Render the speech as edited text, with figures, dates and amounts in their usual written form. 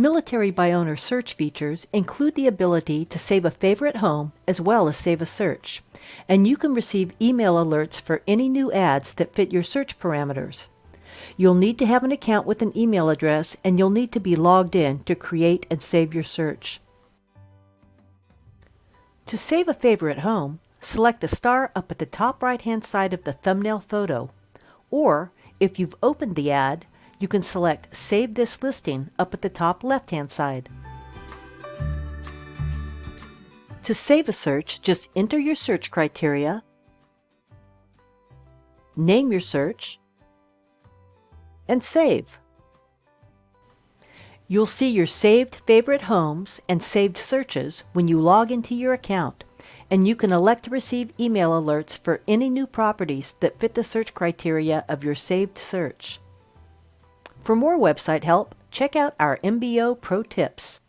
MilitaryByOwner search features include the ability to save a favorite home as well as save a search, and you can receive email alerts for any new ads that fit your search parameters. You'll need to have an account with an email address, and you'll need to be logged in to create and save your search. To save a favorite home, select the star up at the top right-hand side of the thumbnail photo, or if you've opened the ad, you can select Save This Listing up at the top left-hand side. To save a search, just enter your search criteria, name your search, and save. You'll see your saved favorite homes and saved searches when you log into your account, and you can elect to receive email alerts for any new properties that fit the search criteria of your saved search. For more website help, check out our MBO Pro Tips.